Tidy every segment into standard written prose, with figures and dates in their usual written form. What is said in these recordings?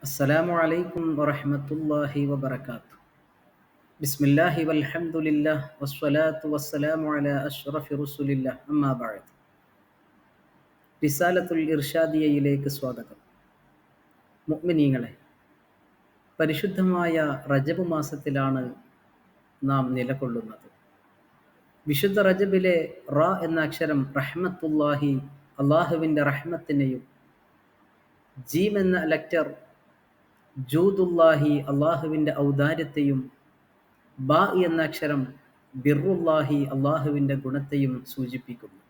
السلام عليكم ورحمة الله وبركاته. بسم الله والحمد لله والصلاة والسلام على أشرف رسول الله أما بعد. റിസാലത്തുൽ ഇർഷാദിയയിലേക്ക് സ്വാഗതം. മുഅ്മിനീങ്ങളെ, പരിശുദ്ധമായ റജബ് മാസത്തിലാണ് നാം നിലകൊള്ളുന്നത്. വിശുദ്ധ റജബിലെ റ എന്ന അക്ഷരം റഹ്മത്തുല്ലാഹി, അള്ളാഹുവിൻ്റെ റഹ്മത്തിനെയും, ജീം എന്ന ലെറ്റർ ജൂദുല്ലാഹി, അള്ളാഹുവിൻ്റെ ഔദാര്യത്തെയും, ബ എന്ന അക്ഷരം ബിറുല്ലാഹി, അള്ളാഹുവിൻ്റെ ഗുണത്തെയും സൂചിപ്പിക്കുന്നു.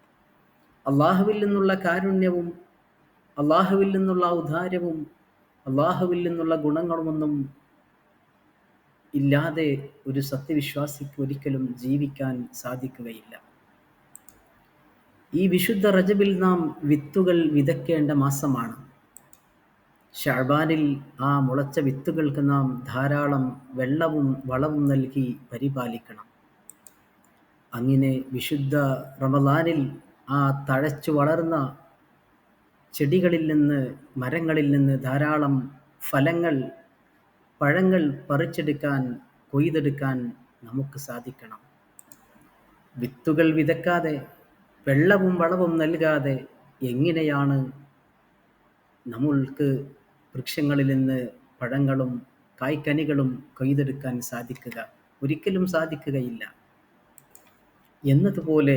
അള്ളാഹുവിൽ നിന്നുള്ള കാരുണ്യവും അള്ളാഹുവിൽ നിന്നുള്ള ഔദാര്യവും അള്ളാഹുവിൽ നിന്നുള്ള ഗുണങ്ങളുമൊന്നും ഇല്ലാതെ ഒരു സത്യവിശ്വാസിക്ക് ഒരിക്കലും ജീവിക്കാൻ സാധിക്കുകയില്ല. ഈ വിശുദ്ധ റജബിൽ നാം വിത്തുകൾ വിതയ്ക്കേണ്ട മാസമാണ്. ശഅബാനിൽ ആ മുളച്ച വിത്തുകൾക്ക് നാം ധാരാളം വെള്ളവും വളവും നൽകി പരിപാലിക്കണം. അങ്ങനെ വിശുദ്ധ റമളാനിൽ ആ തഴച്ചു വളർന്ന ചെടികളിൽ നിന്ന്, മരങ്ങളിൽ നിന്ന് ധാരാളം ഫലങ്ങൾ, പഴങ്ങൾ പറിച്ചെടുക്കാൻ, കൊയ്തെടുക്കാൻ നമുക്ക് സാധിക്കണം. വിത്തുകൾ വിതക്കാതെ, വെള്ളവും വളവും നൽകാതെ എങ്ങനെയാണ് നമ്മൾക്ക് വൃക്ഷങ്ങളിൽ നിന്ന് പഴങ്ങളും കായ്ക്കനികളും കൊയ്തെടുക്കാൻ സാധിക്കുക? ഒരിക്കലും സാധിക്കുകയില്ല. എന്നതുപോലെ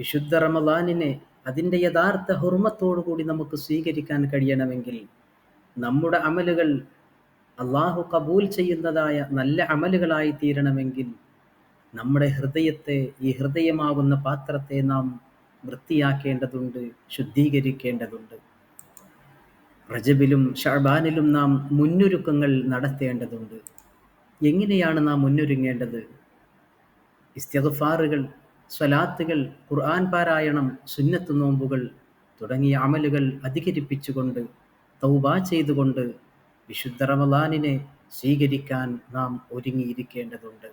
വിശുദ്ധ റമളാനിനെ അതിൻ്റെ യഥാർത്ഥ ഹുർമത്തോടുകൂടി നമുക്ക് സ്വീകരിക്കാൻ കഴിയണമെങ്കിൽ, നമ്മുടെ അമലുകൾ അള്ളാഹു കബൂൽ ചെയ്യുന്നതായ നല്ല അമലുകളായി തീരണമെങ്കിൽ, നമ്മുടെ ഹൃദയത്തെ, ഈ ഹൃദയമാകുന്ന പാത്രത്തെ നാം വൃത്തിയാക്കേണ്ടതുണ്ട്, ശുദ്ധീകരിക്കേണ്ടതുണ്ട്. റജബിലും ശഅബാനിലും നാം മുന്നൊരുക്കങ്ങൾ നടത്തേണ്ടതുണ്ട്. എങ്ങനെയാണ് നാം മുന്നൊരുങ്ങേണ്ടത്? ഇസ്തിഗ്ഫാറുകൾ, സ്വലാത്തുകൾ, ഖുർആൻ പാരായണം, സുന്നത്ത് നോമ്പുകൾ തുടങ്ങിയ അമലുകൾ അധികരിപ്പിച്ചുകൊണ്ട്, തൗബ ചെയ്തുകൊണ്ട് വിശുദ്ധ റമളാനിനെ സ്വീകരിക്കാൻ നാം ഒരുങ്ങിയിരിക്കേണ്ടതുണ്ട്.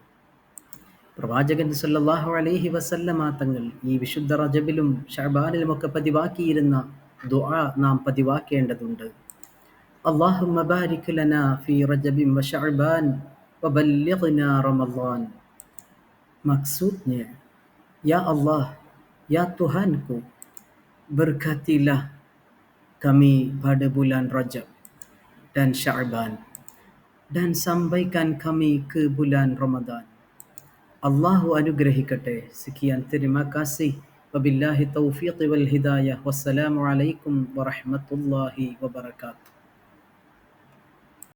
പ്രവാചകൻ സല്ലല്ലാഹു അലൈഹി വസല്ലമ തങ്ങൾ ഈ വിശുദ്ധ റജബിലും ശഅബാനിലുമൊക്കെ പതിവാക്കിയിരുന്ന ദുആ നാം പതിവാക്കേണ്ടതുണ്ട്. അല്ലാഹുമ്മ ബാരിക് ലനാ ഫീ റജബിൻ വ Shaban വബല്ലിഗ്നാ Ramadan. Maksudnya, ya Allah, ya Tuhanku, berkatilah kami pada bulan Rajab dan Sya'ban, dan sampaikan kami ke bulan Ramadan. Allahu അനുഗ്രഹിക്കട്ടെ. Sekian, terima kasih. Wabillahi taufiq wal hidayah. Wassalamu alaikum warahmatullahi wabarakatuh.